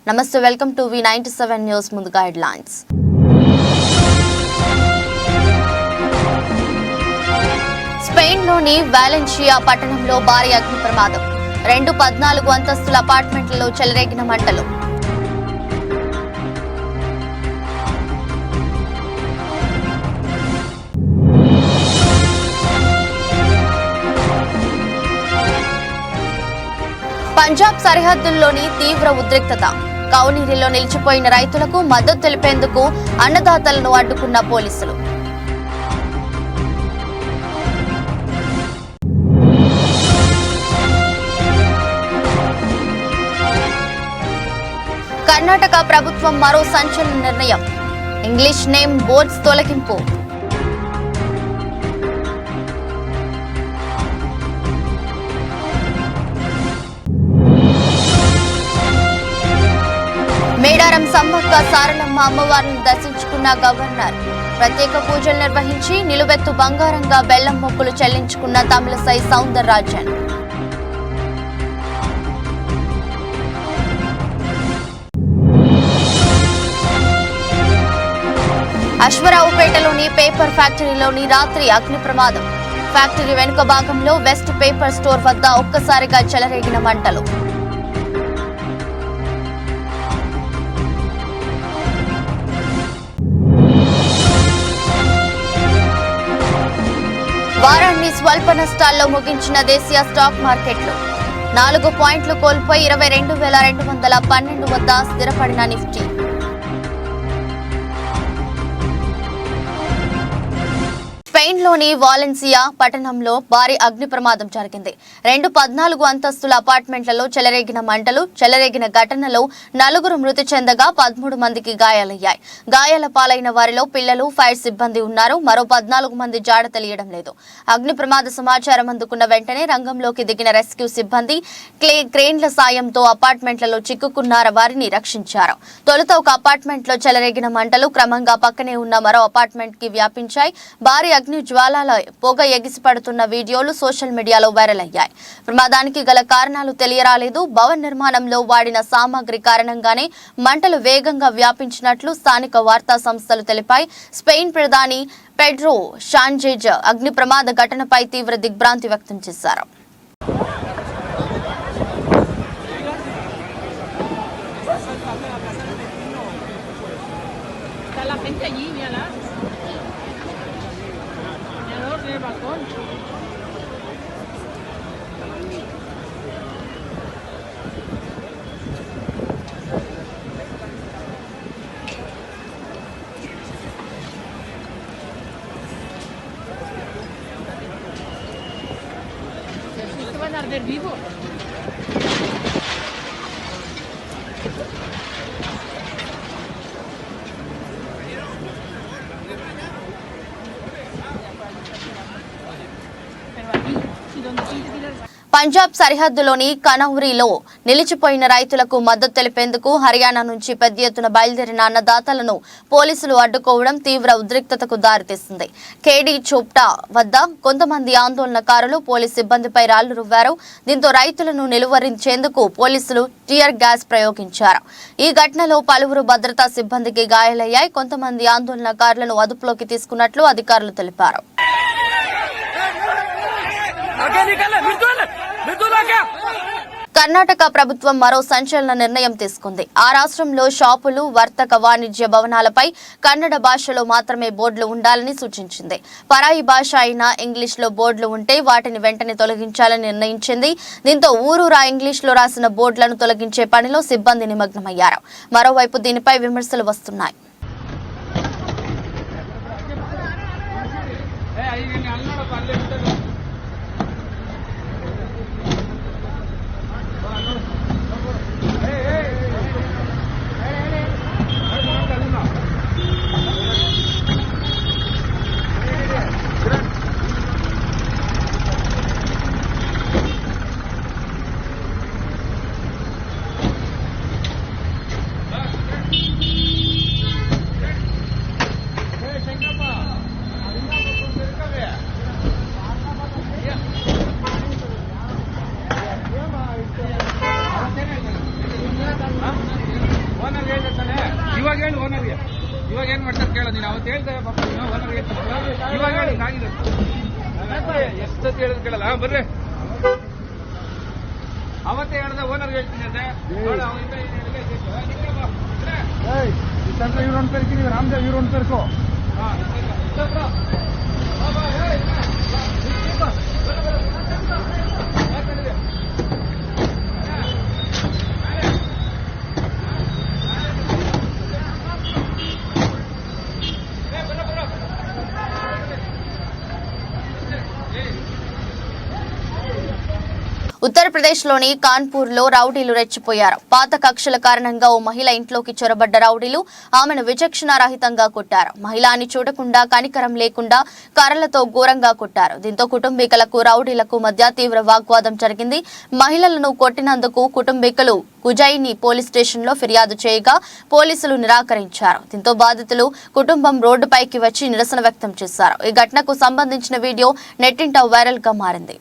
నమస్తే, welcome to V97 news. ముందుగా headlines. స్పెయిన్లోని వాలెన్షియా పట్టణంలో భారీ అగ్ని ప్రమాదం. 14 అంతస్తుల అపార్ట్మెంట్లలో చెలరేగిన మంటలు. పంజాబ్ సరిహద్దుల్లోని తీవ్ర ఉద్రిక్తత. కౌనీరిలో నిలిచిపోయిన రైతులకు మద్దతు తెలిపేందుకు అన్నదాతలను అడ్డుకున్న పోలీసులు. కర్ణాటక ప్రభుత్వం మరో సంచలన నిర్ణయం. ఇంగ్లీష్ నేమ్ బోర్డ్స్ తొలగింపు. మేడారం సమ్మక్క సారలమ్మ అమ్మవారిని దర్శించుకున్న గవర్నర్. ప్రత్యేక పూజలు నిర్వహించి నిలువెత్తు బంగారంగా బెల్లం మొక్కులు చెల్లించుకున్న తమిళసై సౌందరరాజన్. అశ్వరావుపేటలోని పేపర్ ఫ్యాక్టరీలోని రాత్రి అగ్ని ప్రమాదం. ఫ్యాక్టరీ వెనుక భాగంలో వెస్ట్ పేపర్ స్టోర్ వద్ద ఒక్కసారిగా చెలరేగిన మంటలు. వారాన్ని స్వల్ప నష్టాల్లో ముగించిన దేశీయ స్టాక్ మార్కెట్లు. 4 పాయింట్లు కోల్పోయి 22,212 వద్ద స్థిరపడిన నిఫ్టీ. స్పెయిన్లోని వాలెన్సియా పట్టణంలో భారీ అగ్ని ప్రమాదం జరిగింది. 14 అంతస్తుల అపార్ట్మెంట్లలో చెలరేగిన మంటలు. చెలరేగిన ఘటనలో 4 మృతి చెందగా 13 మందికి గాయాలయ్యాయి. గాయాల పాలైన వారిలో పిల్లలు, ఫైర్ సిబ్బంది ఉన్నారు. మరో 14 మంది జాడ తెలియడం లేదు. అగ్ని ప్రమాద సమాచారం అందుకున్న వెంటనే రంగంలోకి దిగిన రెస్క్యూ సిబ్బంది క్రేన్ల సాయంతో అపార్ట్మెంట్లలో చిక్కుకున్న వారిని రక్షించారు. తొలుత ఒక అపార్ట్మెంట్లో చెలరేగిన మంటలు క్రమంగా పక్కనే ఉన్న మరో అపార్ట్మెంట్ కి వ్యాపించాయి. భారీ అగ్ని జ్వాలల పొగ ఎగిసిపడుతున్న వీడియోలు సోషల్ మీడియాలో వైరల్ అయ్యాయి. ప్రమాదానికి గల కారణాలు తెలియరాలేదు. భవన నిర్మాణంలో వాడిన సామాగ్రి కారణంగానే మంటలు వేగంగా వ్యాపించినట్లు స్థానిక వార్తా సంస్థలు తెలిపాయి. స్పెయిన్ ప్రధాని పెడ్రో షాంజేజ్ అగ్ని ప్రమాద ఘటనపై తీవ్ర దిగ్భ్రాంతి వ్యక్తం చేశారు. Vivo. పంజాబ్ సరిహద్దులోని కనౌరీలో నిలిచిపోయిన రైతులకు మద్దతు తెలిపేందుకు హర్యానా నుంచి పెద్ద ఎత్తున బయలుదేరిన అన్నదాతలను పోలీసులు అడ్డుకోవడం తీవ్ర ఉద్రిక్తతకు దారితీసింది. కేడీ చోప్టా వద్ద కొంతమంది ఆందోళనకారులు పోలీసు సిబ్బందిపై రాళ్లు రువ్వారు. దీంతో రైతులను నిలువరించేందుకు పోలీసులు టియర్ గ్యాస్ ప్రయోగించారు. ఈ ఘటనలో పలువురు భద్రతా సిబ్బందికి గాయాలయ్యాయి. కొంతమంది ఆందోళనకారులను అదుపులోకి తీసుకున్నట్లు అధికారులు తెలిపారు. కర్ణాటక ప్రభుత్వం మరో సంచలన నిర్ణయం తీసుకుంది. ఆ రాష్ట్రంలో షాపులు, వర్తక వాణిజ్య భవనాలపై కన్నడ భాషలో మాత్రమే బోర్డులు ఉండాలని సూచించింది. పరాయి భాష అయిన ఇంగ్లీష్లో బోర్డులు ఉంటే వాటిని వెంటనే తొలగించాలని నిర్ణయించింది. దీంతో ఊరూరా ఇంగ్లీష్లో రాసిన బోర్డులను తొలగించే పనిలో సిబ్బంది నిమగ్నమయ్యారు. మరోవైపు దీనిపై విమర్శలు వస్తున్నాయి. ಇವಾಗ ಹೇಳಿ ಓನರ್ಗೆ, ಇವಾಗ ಏನ್ ಮಾಡ್ತಾರೆ ಕೇಳೋ. ನೀನು ಅವತ್ತು ಹೇಳ್ತೇವೆ ಪಾಪ ಓನರ್ಗೆ, ಇವಾಗ ಹೇಳಿ ಆಗಿದೆ ಎಷ್ಟು ಸತಿ ಹೇಳಿದ್ರು ಕೇಳಲ್ಲ. ಬರ್ರಿ ಅವತ್ತೇ ಹೇಳ್ದೆ ಓನರ್ಗೆ ಹೇಳ್ತೀನಿ ಅಂದೆ. ಇವ್ರೊಂದು ಪೇರ್ಕಿ, ನೀವು ರಾಮದೇವ್ ಇವ್ರೊಂದು ಪೇರ್ಕೋ. ఉత్తరప్రదేశ్లోని కాన్పూర్లో రౌడీలు రెచ్చిపోయారు. పాత కక్షల కారణంగా ఓ మహిళ ఇంట్లోకి చొరబడ్డ రౌడీలు ఆమెను విచక్షణారహితంగా కొట్టారు. మహిళని చూడకుండా కనికరం లేకుండా కర్రలతో ఘోరంగా కొట్టారు. దీంతో కుటుంబీకులకు రౌడీలకు మధ్య తీవ్ర వాగ్వాదం జరిగింది. మహిళలను కొట్టినందుకు కుటుంబీకులు కుజైని పోలీస్ స్టేషన్లో ఫిర్యాదు చేయగా పోలీసులు నిరాకరించారు. దీంతో బాధితులు కుటుంబం రోడ్డుపైకి వచ్చి నిరసన వ్యక్తం చేశారు. ఈ ఘటనకు సంబంధించిన వీడియో నెట్టింట వైరల్ గా మారింది.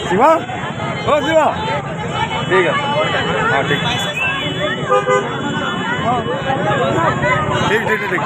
शिवा, ओ शिवा, ठीक है, हाँ ठीक, ठीक ठीक ठीक।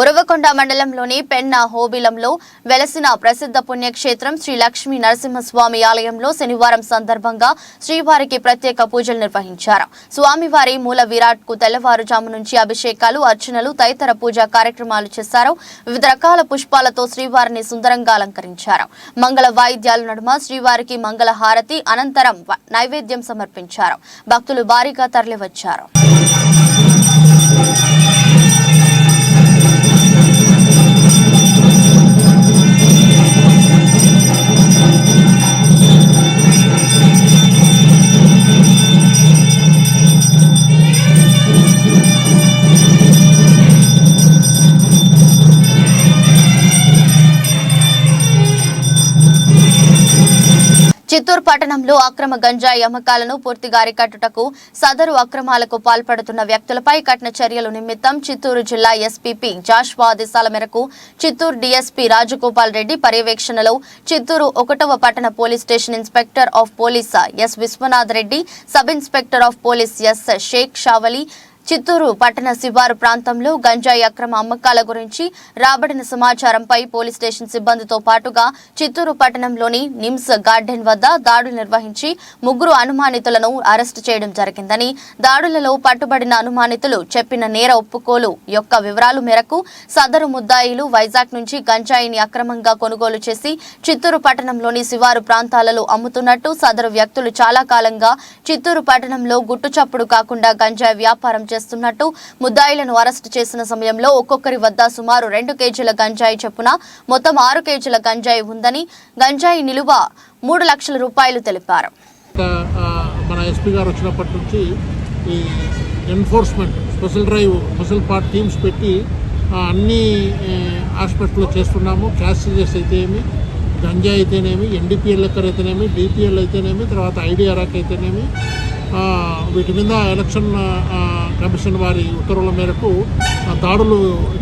ఉరవకొండ మండలంలోని పెన్నా హోబిలంలో వెలసిన ప్రసిద్ధ పుణ్యక్షేత్రం శ్రీ లక్ష్మీ నరసింహస్వామి ఆలయంలో శనివారం సందర్భంగా శ్రీవారికి ప్రత్యేక పూజలు నిర్వహించారు. స్వామివారి మూల విరాట్ కు తెల్లవారుజాము నుంచి అభిషేకాలు, అర్చనలు తదితర పూజా కార్యక్రమాలు చేశారు. వివిధ రకాల పుష్పాలతో శ్రీవారిని సుందరంగా అలంకరించారు. మంగళ వాయిద్యాల నడుమ శ్రీవారికి మంగళ హారతి అనంతరం నైవేద్యం సమర్పించారు. భక్తులు భారీగా తరలివచ్చారు. చిత్తూరు పట్టణంలో అక్రమ గంజాయి అమ్మకాలను పూర్తిగా అరికట్టుటకు సదరు అక్రమాలకు పాల్పడుతున్న వ్యక్తులపై కఠిన చర్యలు నిమిత్తం చిత్తూరు జిల్లా ఎస్పీపీ జాషువా ఆదేశాల మేరకు చిత్తూరు డీఎస్పీ రాజగోపాల్ రెడ్డి పర్యవేక్షణలో చిత్తూరు 1వ పట్టణ police station inspector of police S Vishwanath Reddy, sub inspector of police S Sheikh Shavali Chittoor పట్టణ శివారు ప్రాంతంలో గంజాయి అక్రమ అమ్మకాల గురించి రాబడిన సమాచారంపై పోలీస్ స్టేషన్ సిబ్బందితో పాటుగా చిత్తూరు పట్టణంలోని నిమ్స్ గార్డెన్ వద్ద దాడులు నిర్వహించి 3 అనుమానితులను అరెస్టు చేయడం జరిగిందని, దాడులలో పట్టుబడిన అనుమానితులు చెప్పిన నేర ఒప్పుకోలు యొక్క వివరాల మేరకు సదరు ముద్దాయిలు వైజాగ్ నుంచి గంజాయిని అక్రమంగా కొనుగోలు చేసి చిత్తూరు పట్టణంలోని శివారు ప్రాంతాలలో అమ్ముతున్నట్టు, సదరు వ్యక్తులు చాలా కాలంగా చిత్తూరు పట్టణంలో గుట్టుచప్పుడు కాకుండా గంజాయి వ్యాపారం చేస్తున్నట్టు, ముద్దాయిలను అరెస్టు చేసిన సమయంలో ఒక్కొక్కరి వద్ద సుమారు 2 కేజీల గంజాయి చొప్పున మొత్తం 6 కేజీల గంజాయి ఉందని, గంజాయి నిలువ 3 లక్షల రూపాయలు తెలిపారు. మన ఎస్పీ గారు వచ్చినప్పటి నుంచి ఈ enforcement special drive, special part teams పెట్టి అన్ని ఆస్పెక్ట్లో చేస్తున్నాము. క్యాష్ సీజెస్ అయితేనేమి, గంజాయి అయితేనేమి, ఎన్డీపీఎల్ లెక్కర్ అయితేనేమి, డిపిఎల్ అయితేనేమి, తర్వాత ఐడిఆర్ఆక్ అయితేనేమి, వీటి మీద ఎలక్షన్ కమిషన్ వారి ఉత్తర్వుల మేరకు దాడులు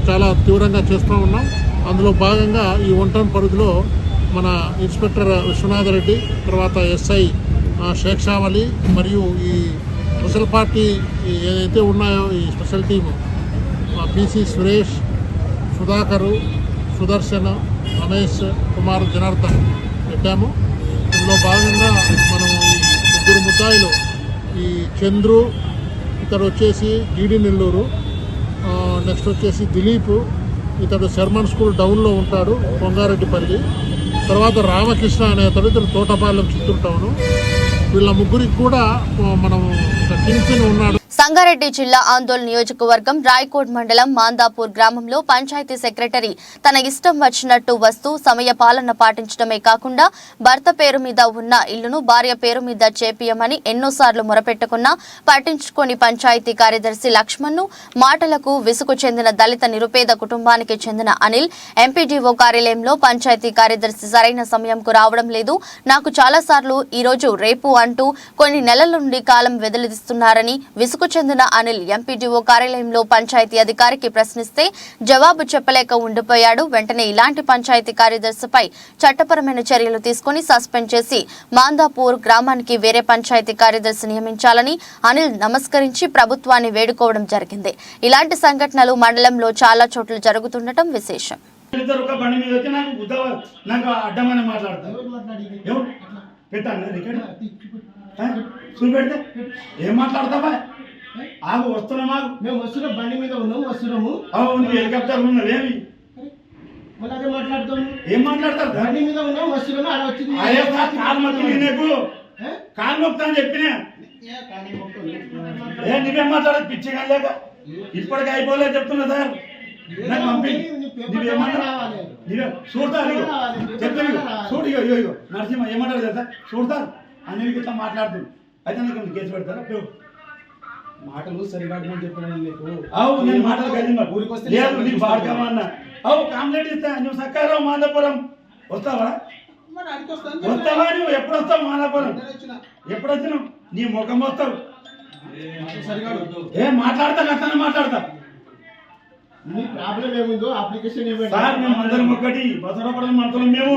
చాలా తీవ్రంగా చేస్తూ ఉన్నాం. అందులో భాగంగా ఈ 1 టౌన్ పరిధిలో మన ఇన్స్పెక్టర్ విశ్వనాథ్ రెడ్డి, తర్వాత ఎస్ఐ షేక్ షావలి మరియు ఈ స్పెషల్ పార్టీ ఏదైతే ఉన్నాయో ఈ special team PC Suresh, Sudhakar, Sudarshan, Ramesh Kumar, Janardhan పెట్టాము. ఇందులో భాగంగా మనం ఈ ముగ్గురు ముద్దాయిలు, ఈ చంద్రు, ఇతడు వచ్చేసి డీడీ నెల్లూరు, నెక్స్ట్ వచ్చేసి దిలీప్, ఇతడు శర్మన్ స్కూల్ డౌన్లో ఉంటాడు కొంగారెడ్డిపల్లి, తర్వాత రామకృష్ణ అనే అతడు, ఇతడు తోటపాలెం చిత్తూరు టౌను. వీళ్ళ ముగ్గురికి కూడా మనం కింగ్ పిన్ ఉన్నాడు. సంగారెడ్డి జిల్లా ఆందోళన నియోజకవర్గం రాయకోట్ మండలం మాందాపూర్ గ్రామంలో పంచాయతీ సెక్రటరీ తన ఇష్టం వచ్చినట్టు వస్తూ సమయ పాలన పాటించడమే కాకుండా భర్త పేరు మీద ఉన్న ఇల్లును భార్య పేరు మీద చేపియమని ఎన్నోసార్లు మొరపెట్టుకున్నా పట్టించుకొని పంచాయతీ కార్యదర్శి లక్ష్మణ్ను మాటలకు విసుగు చెందిన దళిత నిరుపేద కుటుంబానికి చెందిన అనిల్ ఎంపీడీఓ కార్యాలయంలో పంచాయతీ కార్యదర్శి సరైన సమయంకు రావడం లేదు, నాకు చాలాసార్లు ఈరోజు రేపు అంటూ కొన్ని నెలల నుండి కాలం వెదలిస్తున్నారని విసుగు చెందిన అనిల్ ఎంపీడీఓ కార్యాలయంలో పంచాయతీ అధికారికి ప్రశ్నిస్తే జవాబు చెప్పలేక ఉండిపోయాడు. వెంటనే ఇలాంటి పంచాయతీ కార్యదర్శిపై చట్టపరమైన చర్యలు తీసుకుని సస్పెండ్ చేసి మాందాపూర్ గ్రామానికి వేరే పంచాయతీ కార్యదర్శి నియమించాలని అనిల్ నమస్కరించి ప్రభుత్వాన్ని వేడుకోవడం జరిగింది. ఇలాంటి సంఘటనలు మండలంలో చాలా చోట్ల జరుగుతుండటం విశేషం. ఏం మాట్లాడతావా? ఆగు, వస్తున్నామా? మేము వస్తున్నాం, బండి మీద ఉన్నాము, వస్తున్నాము. అవును, హెలికాప్టర్ ఉన్నదేమి? మళ్ళీ అదే మాట్లాడతాము. ఏం మాట్లాడతారు? బండి మీద ఉన్నాం, వస్తున్నాము. అలా వచ్చింది కాలు మొక్కి, నీకు కాలు మొక్తా అని చెప్పినా. నువ్వేం మాట్లాడదు? పిచ్చిగా లేక ఇప్పటికి అయిపోలేదు చెప్తున్నా సార్. నాకు పంపి చూడతారు, చెప్తాను చూడు. ఇగో నరసింహ ఏమంటారు కదా, చూడతారు అన్నిటికి ఇట్లా మాట్లాడుతుంది. అయితే నీకు కేసు పెడతారా? మాటలు సరిపడమని చెప్పిన నీకు. అవు నేను మాటలు లేదు, నీకు బాడుకోమన్నా. అవు కాంప్లైంట్ ఇస్తా, నువ్వు సక్కారావు మాందాపురం వస్తావా? వస్తావా? నువ్వు ఎప్పుడు వస్తావు మాందాపురం? ఎప్పుడు వచ్చినావు? నీ ముఖం వస్తావు. ఏం మాట్లాడతా? అట్లనే మాట్లాడతా. సార్ మేము అందరం ఒకటి, బసరపడం మంత్రులు మేము.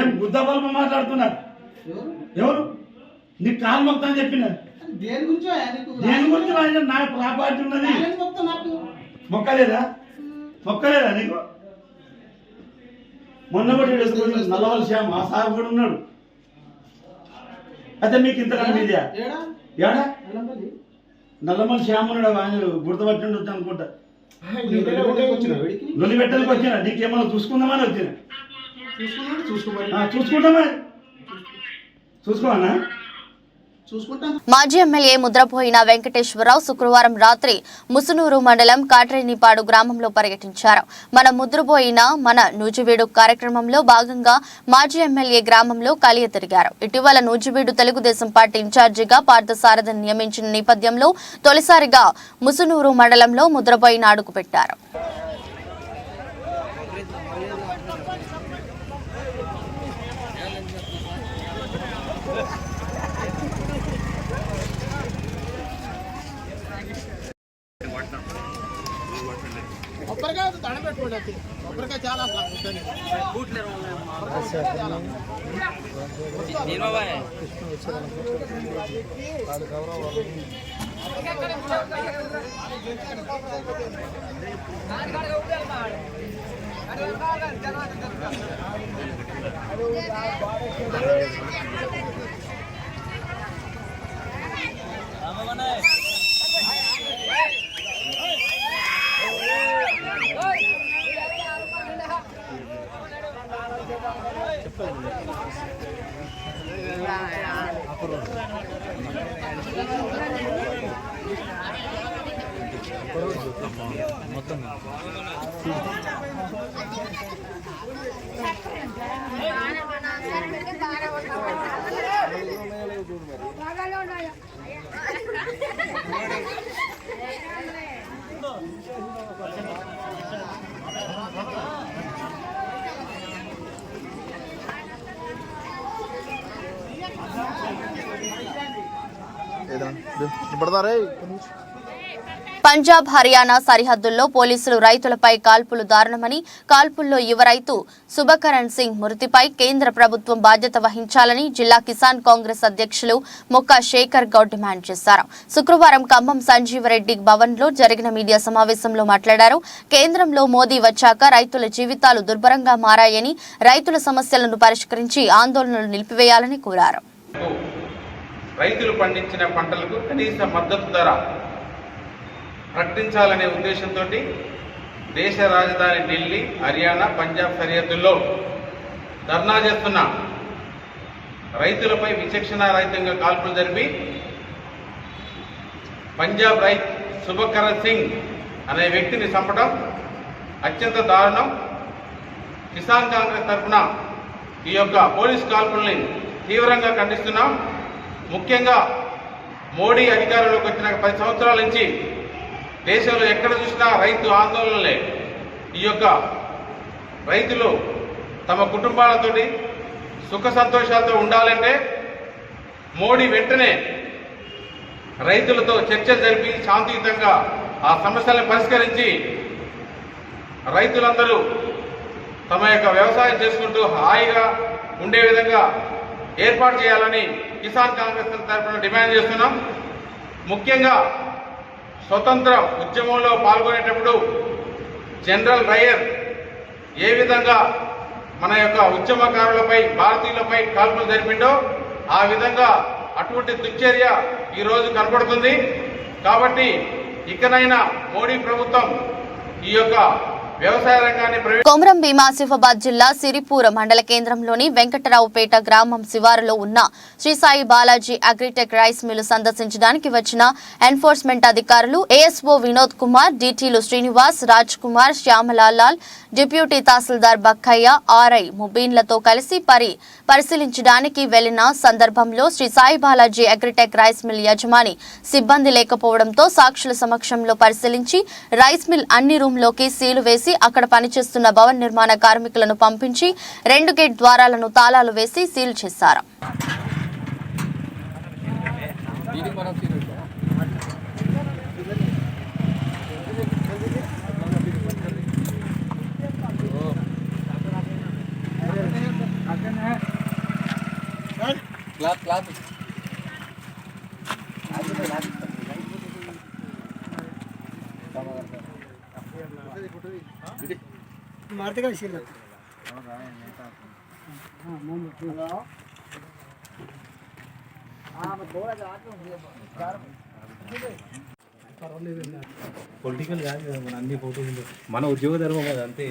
ఏం బుద్ధ బల్బ మాట్లాడుతున్నారు? ఎవరు? నీకు కాలు మొక్తా అని చెప్పిన. దేని గురించి? నా ప్రాపర్టీ ఉన్నది. మొక్కలేదా? మొక్కలేదా నీకు? మొన్న కూడా నల్లవల శ్యామ్ ఆ సార్ కూడా ఉన్నాడు. అయితే మీకు ఇంతకన్నా మీదే ఏడా? నల్లమల్లి శ్యామ్ ఉన్నాడు, ఆయన గుర్తుపట్టిండొచ్చు అనుకుంటా. నొలి పెట్టడానికి వచ్చినా, నీకేమన్నా చూసుకుందామని వచ్చిన. చూసుకుంటామా? చూసుకోవన్నా? మాజీ ఎమ్మెల్యే ముద్రపోయిన వెంకటేశ్వరరావు శుక్రవారం రాత్రి ముసునూరు మండలం కాట్రేనిపాడు గ్రామంలో పర్యటించారు. మన ముద్రపోయిన మన నూజివీడు కార్యక్రమంలో భాగంగా మాజీ ఎమ్మెల్యే గ్రామంలో కలియ తిరిగారు. ఇటీవల నూజివీడు తెలుగుదేశం పార్టీ ఇన్ఛార్జిగా పార్థసారథిని నియమించిన నేపథ్యంలో తొలిసారిగా ముసునూరు మండలంలో ముద్రపోయిన అడుగుపెట్టారు. చాలా మొత్తం పడతారే. పంజాబ్ హర్యానా సరిహద్దుల్లో పోలీసులు రైతులపై కాల్పులు దారుణమని, కాల్పుల్లో యువ రైతు సుభకరణ్ సింగ్ మృతిపై కేంద్ర ప్రభుత్వం బాధ్యత వహించాలని జిల్లా కిసాన్ కాంగ్రెస్ అధ్యక్షులు ముక్కా శేఖర్ గౌడ్ డిమాండ్ చేశారు. శుక్రవారం ఖమ్మం సంజీవరెడ్డి భవన్లో జరిగిన మీడియా సమావేశంలో మాట్లాడారు. కేంద్రంలో మోదీ వచ్చాక రైతుల జీవితాలు దుర్భరంగా మారాయని, రైతుల సమస్యలను పరిష్కరించి ఆందోళనలు నిలిపివేయాలని కోరారు. రైతులు పండించిన పంటలకు కనీస మద్దతు ధర ప్రకటించాలనే ఉద్దేశంతో దేశ రాజధాని ఢిల్లీ, హర్యానా, పంజాబ్ సరిహద్దుల్లో ధర్నా చేస్తున్న రైతులపై విచక్షణారహితంగా కాల్పులు జరిపి పంజాబ్ రైతు సుభకరణ్ సింగ్ అనే వ్యక్తిని చంపడం అత్యంత దారుణం. కిసాన్ కాంగ్రెస్ తరఫున ఈ యొక్క పోలీస్ కాల్పుల్ని తీవ్రంగా ఖండిస్తున్నాం. ముఖ్యంగా మోడీ అధికారంలోకి వచ్చిన 10 సంవత్సరాల నుంచి దేశంలో ఎక్కడ చూసినా రైతు ఆందోళనలే. ఈ యొక్క రైతులు తమ కుటుంబాలతోటి సుఖ సంతోషాలతో ఉండాలంటే మోడీ వెంటనే రైతులతో చర్చలు జరిపి శాంతియుతంగా ఆ సమస్యలను పరిష్కరించి రైతులందరూ తమ యొక్క వ్యవసాయం చేసుకుంటూ హాయిగా ఉండే విధంగా ఏర్పాటు చేయాలని కిసాన్ కాంగ్రెస్ తరఫున డిమాండ్ చేస్తున్నాం. ముఖ్యంగా స్వతంత్ర ఉద్యమంలో పాల్గొనేటప్పుడు జనరల్ డయర్ ఏ విధంగా మన యొక్క ఉద్యమకారులపై, భారతీయులపై కాల్పులు జరిపిండో ఆ విధంగా అటువంటి దుశ్చర్య ఈరోజు కనపడుతుంది. కాబట్టి ఇకనైనా మోడీ ప్రభుత్వం ఈ యొక్క వ్యవసాయ రంగాన్ని కొమరం భీం ఆసిఫాబాద్ జిల్లా సిరిపూర్ మండల కేంద్రంలోని వెంకటరావుపేట గ్రామం శివారులో ఉన్న Sri Sai Balaji Agritech Rice Mill సందర్శించడానికి వచ్చిన ఎన్ఫోర్స్మెంట్ అధికారులు ఏఎస్ఓ వినోద్ కుమార్, డిటీలు శ్రీనివాస్, రాజ్ కుమార్, శ్యామలాల్, డిప్యూటీ తహసీల్దార్ బక్కయ్య, ఆర్ఐ ముబీన్లతో కలిసి పరిశీలించడానికి వెళ్లిన సందర్భంలో Sri Sai Balaji Agritech Rice Mill యజమాని సిబ్బంది లేకపోవడంతో సాక్షుల సమక్షంలో పరిశీలించి రైస్ మిల్ అన్ని రూమ్లోకి సీలు వేసి అక్కడ పనిచేస్తున్న భవన నిర్మాణ కార్మికులను పంపించి 2 గేట్ ద్వారాలను తాళాలు వేసి సీల్ చేశారు. मारते का इसी పొలిటికల్ కాదు కదా మన అన్ని ఫోటోలు మన ఉద్యోగ ధర్మం కదా అంతే.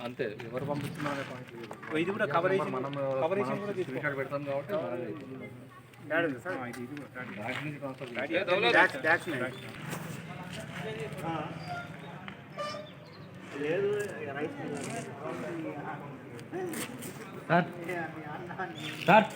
అంతే ఎవరు పంపిస్తున్నారు ఇది కూడా కవరేజ్ మనం పెడతాం కాబట్టి సార్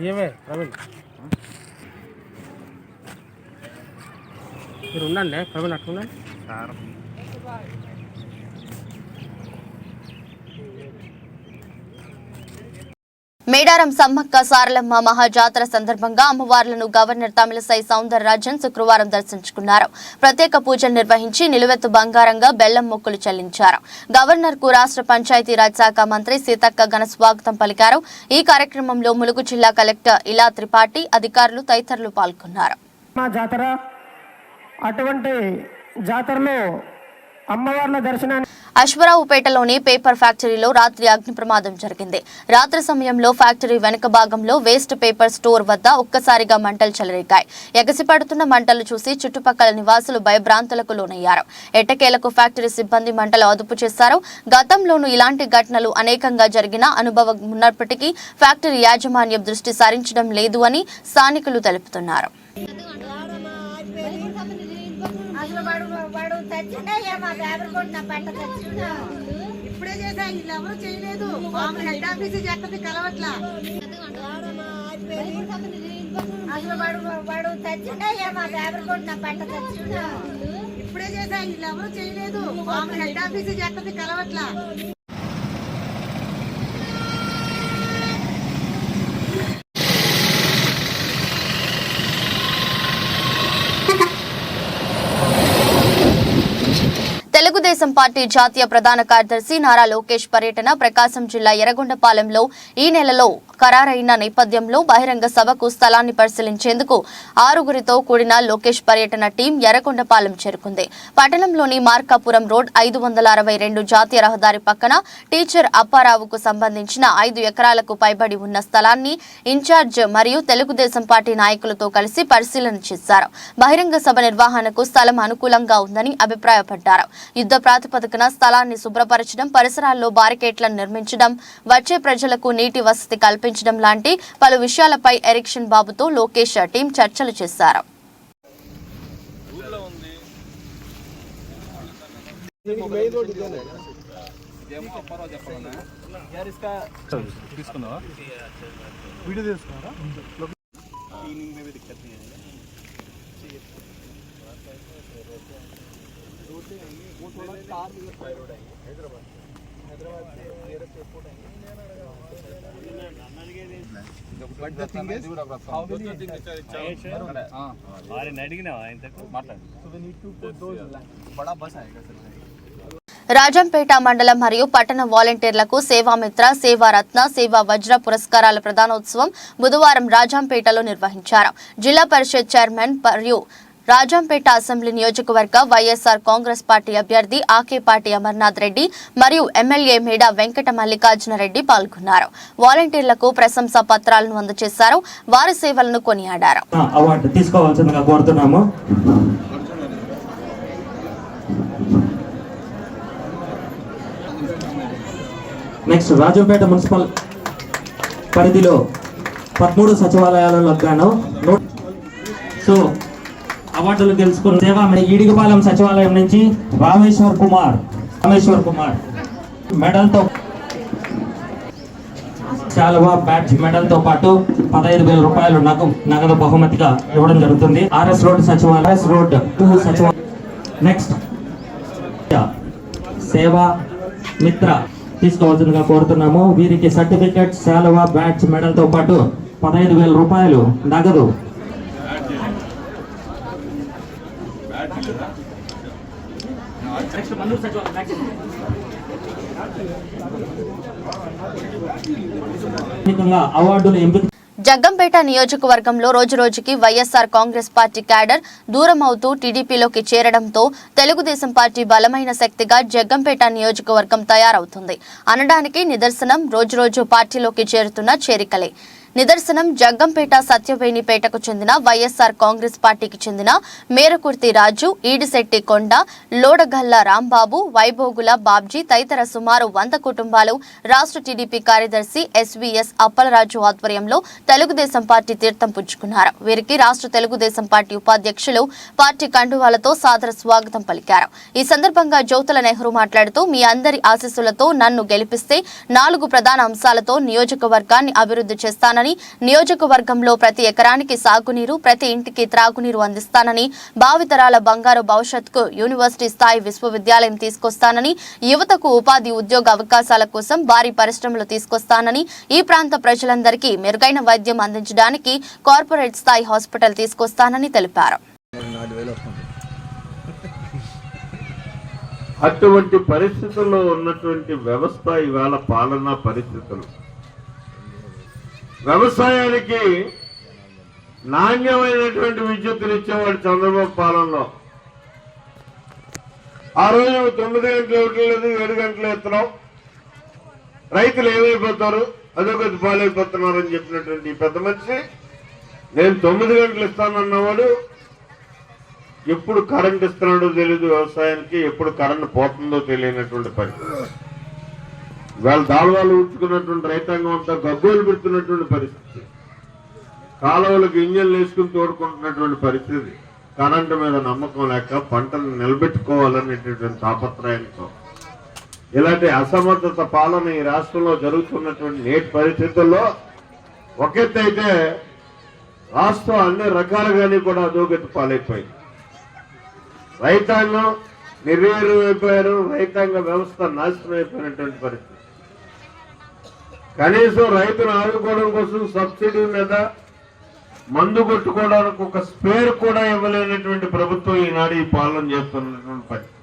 ఏమే ప్రవీణ్ మీరు ఉండండి. ప్రవీణ్ అట్లుండండి. మేడారం సమ్మక్క సారలమ్మ మహాజాతర సందర్భంగా అమ్మవార్లను గవర్నర్ తమిళసై సౌందరరాజన్ శుక్రవారం దర్శించుకున్నారు. ప్రత్యేక పూజలు నిర్వహించి నిలువెత్తు బంగారంగా బెల్లం మొక్కులు చెల్లించారు. గవర్నర్ కు రాష్ట్ర పంచాయతీరాజ్ శాఖ మంత్రి సీతక్క ఘన స్వాగతం పలికారు. ఈ కార్యక్రమంలో ములుగు జిల్లా కలెక్టర్ ఇలా త్రిపాఠి, అధికారులు తదితరులు పాల్గొన్నారు. అటువంటి జాతరలో అమ్మవార్ల దర్శనాన్ని అశ్వరావుపేటలోని పేపర్ ఫ్యాక్టరీలో రాత్రి అగ్ని ప్రమాదం జరిగింది. రాత్రి సమయంలో ఫ్యాక్టరీ వెనుక భాగంలో వేస్ట్ పేపర్ స్టోర్ వద్ద ఒక్కసారిగా మంటలు చెలరేగాయి. ఎగసిపడుతున్న మంటలు చూసి చుట్టుపక్కల నివాసులు భయభ్రాంతులకు లోనయ్యారు. ఎట్టకేలకు ఫ్యాక్టరీ సిబ్బంది మంటలు అదుపు చేశారు. గతంలోనూ ఇలాంటి ఘటనలు అనేకంగా జరిగిన అనుభవం ఉన్నప్పటికీ ఫ్యాక్టరీ యాజమాన్యం దృష్టి సారించడం లేదు అని స్థానికులు తెలుపుతున్నారు. ఇప్పుడే చేసా, వీళ్ళు ఎవరు చేయలేదు. హెడ్ ఆఫీస్ చెప్తుంది కలవట్లా. అసలు వాడు తెచ్చిండే మా పేపర్ కొట్టిన పంట తెచ్చిండు. ఇప్పుడే చేసా, వీళ్ళు ఎవరు చేయలేదు. హెడ్ ఆఫీస్ చెప్తుంది కలవట్లా. తెలుగుదేశం పార్టీ జాతీయ ప్రధాన కార్యదర్శి నారా లోకేష్ పర్యటన ప్రకాశం జిల్లా ఎర్రగొండపాలెంలో ఈ నెలలో ఖరారైన నేపథ్యంలో బహిరంగ సభకు స్థలాన్ని పరిశీలించేందుకు 6గురితో కూడిన లోకేష్ పర్యటన టీం ఎర్రగొండపాలెం చేరుకుంది. పట్టణంలోని మార్కాపురం రోడ్ 562 జాతీయ రహదారి పక్కన టీచర్ అప్పారావుకు సంబంధించిన 5 ఎకరాలకు పైబడి ఉన్న స్థలాన్ని ఇన్ఛార్జ్ మరియు తెలుగుదేశం పార్టీ నాయకులతో కలిసి పరిశీలన చేశారు. బహిరంగ సభ నిర్వహణకు స్థలం అనుకూలంగా ఉందని అభిప్రాయపడ్డారు. యుద్ధ ప్రాతిపదికన స్థలాన్ని శుభ్రపరచడం, పరిసరాల్లో బారికేట్లను నిర్మించడం, వచ్చే ప్రజలకు నీటి వసతి కల్పించడం లాంటి పలు విషయాలపై ఎరిక్షన్ బాబుతో లోకేష్ టీం చర్చలు చేశారు. రాజంపేట మండలం మరియు పట్టణ వాలంటీర్లకు సేవామిత్ర, సేవారత్న, సేవా వజ్ర పురస్కారాల ప్రదానోత్సవం బుధవారం రాజంపేటలో నిర్వహించారు. జిల్లా పరిషత్ చైర్మన్ మరియు రాజంపేట అసెంబ్లీ నియోజకవర్గ వైఎస్ఆర్ కాంగ్రెస్ పార్టీ అభ్యర్థి ఆకేపాటి అమర్నాథ్ రెడ్డి మరియు ఎమ్మెల్యే మేడా వెంకట మల్లికార్జున రెడ్డి పాల్గొన్నారు. వాలంటీర్లకు ప్రశంసా పత్రాలను అందజేశారు. వారి సేవలను కొనియాడారు. అవార్డు తీసుకోవాల్సిందిగా కోరుతున్నాము. నెక్స్ట్ రాజంపేట మున్సిపల్ పరిధిలో 13 సచివాలయాలలో గాను సో అవార్డులు గెలుచుకున్న సేవా ఈడిగపాలెం సచివాలయం నుంచి రామేశ్వర్ కుమార్ మెడల్తో శాలువా బ్యాడ్జ్ మెడల్తో పాటు 15,000 రూపాయలు నగదు బహుమతిగా ఇవ్వడం జరుగుతుంది. ఆర్ఎస్ రోడ్ సచివాలయం నెక్స్ట్ సేవా మిత్ర తీసుకోవాల్సిందిగా కోరుతున్నాము. వీరికి సర్టిఫికెట్, శాలువా, బ్యాడ్జ్ మెడల్తో పాటు 15,000 రూపాయలు నగదు. అవార్డులు ఎంపిక జగ్గంపేట నియోజకవర్గంలో రోజురోజుకి వైఎస్ఆర్ కాంగ్రెస్ పార్టీ క్యాడర్ దూరమవుతూ టీడీపీలోకి చేరడంతో తెలుగుదేశం పార్టీ బలమైన శక్తిగా జగ్గంపేట నియోజకవర్గం తయారవుతుంది అనడానికి నిదర్శనం రోజురోజు పార్టీలోకి చేరుతున్న చేరికలే. నిదర్శనం జగ్గంపేట సత్యవేణిపేటకు చెందిన వైఎస్ఆర్ కాంగ్రెస్ పార్టీకి చెందిన మేరకుర్తి రాజు, ఈడిశెట్టి కొండ, లోడగల్ల రాంబాబు, వైభోగుల బాబ్జీ తదితర సుమారు 100 కుటుంబాలు రాష్ట్ర టీడీపీ కార్యదర్శి ఎస్వీఎస్ అప్పలరాజు ఆధ్వర్యంలో తెలుగుదేశం పార్టీ తీర్థం పుచ్చుకున్నారు. వీరికి రాష్ట్ర తెలుగుదేశం పార్టీ ఉపాధ్యక్షులు పార్టీ కండువాలతో సాదర స్వాగతం పలికారు. ఈ సందర్భంగా జ్యోతుల నెహ్రూ మాట్లాడుతూ మీ అందరి ఆశీస్సులతో నన్ను గెలిపిస్తే 4 ప్రధాన అంశాలతో నియోజకవర్గాన్ని అభివృద్ధి చేస్తానని అందిస్తానని, నియోజకవర్గంలో ప్రతి ఎకరానికి సాగునీరు, ప్రతి ఇంటికి త్రాగునీరు అందిస్తానని, భావితరాల బంగారు భవిష్యత్తుకు యూనివర్సిటీ స్థాయి విశ్వవిద్యాలయం తీసుకొస్తానని, యువతకు ఉపాధి ఉద్యోగ అవకాశాల కోసం భారీ పరిశ్రమలు తీసుకొస్తానని, ఈ ప్రాంత ప్రజలందరికీ మెరుగైన వైద్యం అందించడానికి కార్పొరేట్ స్థాయి హాస్పిటల్ తీసుకొస్తానని తెలిపారు. అటువంటి పరిస్థితుల్లో ఉన్నటువంటి వ్యవస్థ ఇవాళ పాలనా పరిస్థితులు, వ్యవసాయానికి నాణ్యమైనటువంటి విద్యుత్తులు ఇచ్చేవాడు చంద్రబాబు పాలనలో. ఆ రోజు 9 గంటలు ఇవ్వట్లేదు, 7 గంటలు ఎత్తడం, రైతులు ఏమైపోతారు, అదొకటి పాలైపోతున్నారని చెప్పినటువంటి పెద్ద మనిషి నేను 9 గంటలు ఇస్తానన్నవాడు ఎప్పుడు కరెంట్ ఇస్తున్నాడో తెలియదు వ్యవసాయానికి, ఎప్పుడు కరెంట్ పోతుందో తెలియనటువంటి పరిస్థితి. ఇవాళ దాల్వాలు ఉంచుకున్నటువంటి రైతాంగం అంతా గగ్గోలు పెడుతున్నటువంటి పరిస్థితి, కాలువలకు ఇంజన్లు వేసుకుని తోడుకుంటున్నటువంటి పరిస్థితి, కరెంటు మీద నమ్మకం లేక పంటను నిలబెట్టుకోవాలనేటటువంటి తాపత్రయంతో ఇలాంటి అసమర్థత పాలన ఈ రాష్ట్రంలో జరుగుతున్నటువంటి నేటి పరిస్థితుల్లో ఒకెత్తైతే రాష్ట్రం అన్ని రకాలుగానే కూడా అధోగతి పాలైపోయింది. రైతాంగం నిర్వీర్యమైపోయారు, రైతాంగ వ్యవస్థ నాశనం అయిపోయినటువంటి పరిస్థితి. కనీసం రైతును ఆదుకోవడం కోసం సబ్సిడీ మీద మందు కొట్టుకోవడానికి ఒక స్పేర్ కూడా ఇవ్వలేనటువంటి ప్రభుత్వం ఈనాడు ఈ పాలన చేస్తున్నటువంటి పరిస్థితి.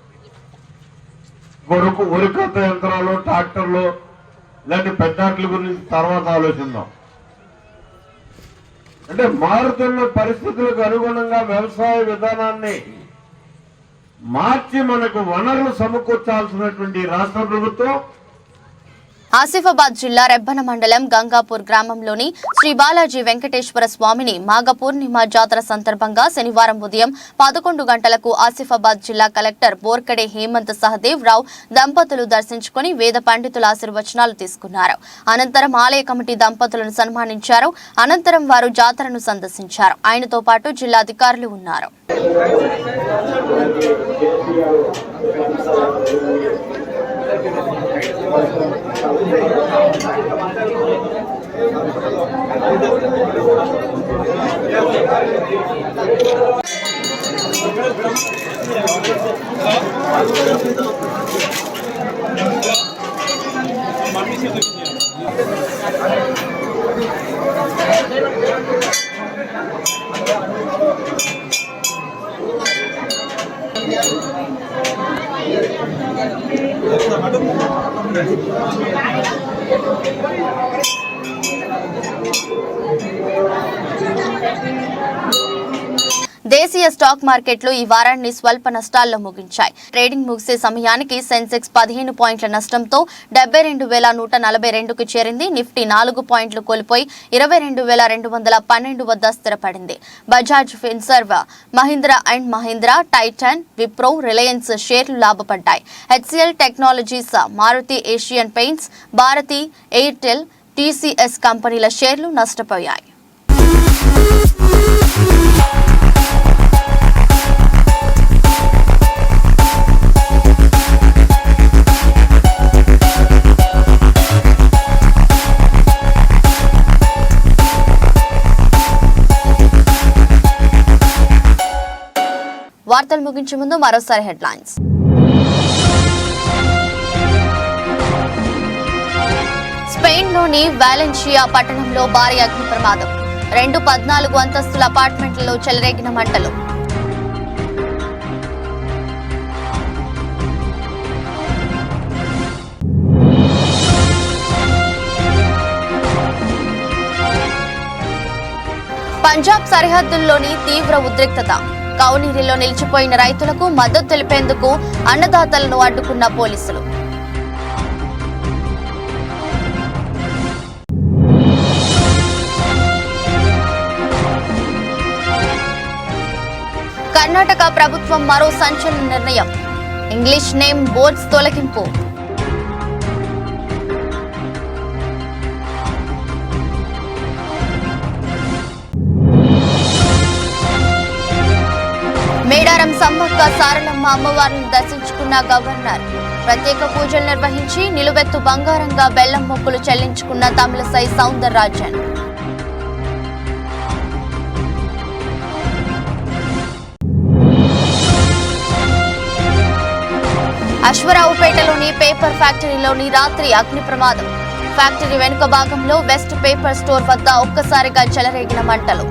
ఉరికత యంత్రాలు, ట్రాక్టర్లు ఇలాంటి పెద్దాట్ల గురించి తర్వాత ఆలోచిద్దాం. అంటే మారుతున్న పరిస్థితులకు అనుగుణంగా వ్యవసాయ విధానాన్ని మార్చి మనకు వనరులు సమకూర్చాల్సినటువంటి రాష్ట్ర ప్రభుత్వం ఆసిఫాబాద్ జిల్లా రెబ్బన మండలం గంగాపూర్ గ్రామంలోని శ్రీ బాలాజీ వెంకటేశ్వర స్వామిని మాఘ పూర్ణిమ జాతర సందర్భంగా శనివారం ఉదయం 11 గంటలకు ఆసిఫాబాద్ జిల్లా కలెక్టర్ బోర్కడే హేమంత్ సహదేవ్ రావు దంపతులు దర్శించుకుని వేద పండితుల ఆశీర్వచనాలు తీసుకున్నారు. అనంతరం ఆలయ కమిటీ దంపతులను సన్మానించారు. అనంతరం వారు జాతరను సందర్శించారు. ఆయనతో పాటు జిల్లా అధికారులు ఉన్నారు. దేశీయ స్టాక్ మార్కెట్లు ఈ వారాన్ని స్వల్ప నష్టాల్లో ముగించాయి. ట్రేడింగ్ ముగిసే సమయానికి సెన్సెక్స్ 15 పాయింట్ల నష్టంతో 72,142కు చేరింది. నిఫ్టీ 4 పాయింట్లు కోల్పోయి 22,212 వద్ద స్థిరపడింది. బజాజ్ ఫిన్సర్వ్, మహీంద్రా అండ్ మహీంద్రా, టైటాన్, విప్రో, రిలయన్స్ షేర్లు లాభపడ్డాయి. హెచ్సిఎల్ టెక్నాలజీస్, మారుతి ఏషియన్ పెయింట్స్, భారతి ఎయిర్టెల్, టీసీఎస్ కంపెనీల షేర్లు నష్టపోయాయి. వార్తలు ముగించే ముందు మరోసారి హెడ్లైన్స్. స్పెయిన్లోని వాలెన్షియా పట్టణంలో భారీ అగ్ని ప్రమాదం. 2 14 అంతస్తుల అపార్ట్మెంట్లలో చెలరేగిన మంటలు. పంజాబ్ సరిహద్దుల్లోని తీవ్ర ఉద్రిక్తత. కౌనీరిలో నిలిచిపోయిన రైతులకు మద్దతు తెలిపేందుకు అన్నదాతలను అడ్డుకున్న పోలీసులు. కర్ణాటక ప్రభుత్వం మరో సంచలన నిర్ణయం. ఇంగ్లీష్ నేమ్ బోర్డ్స్ తొలగింపు. మేడారం సమ్మక్క సారలమ్మ అమ్మవారిని దర్శించుకున్న గవర్నర్. ప్రత్యేక పూజలు నిర్వహించి నిలువెత్తు బంగారంగా బెల్లం మొక్కులు చెల్లించుకున్న తమిళసై సౌందరరాజన్. అశ్వరావుపేటలోని పేపర్ ఫ్యాక్టరీలోని రాత్రి అగ్ని ప్రమాదం. ఫ్యాక్టరీ వెనుక భాగంలో వెస్ట్ పేపర్ స్టోర్ వద్ద ఒక్కసారిగా చెలరేగిన మంటలు.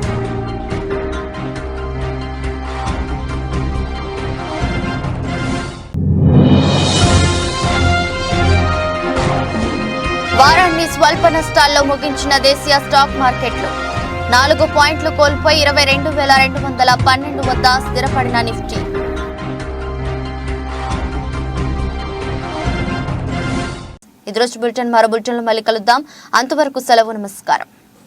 వారాన్ని స్వల్ప నష్టాల్లో ముగించిన దేశీయ స్టాక్ మార్కెట్లు. 4 పాయింట్లు కోల్పోయి 22,212 వద్ద స్థిరపడిన నిఫ్టీ. ఈ రోజు బులెటిన్ మరో బులెటిన్లో మళ్ళీ కలుద్దాం. అంతవరకు సెలవు, నమస్కారం.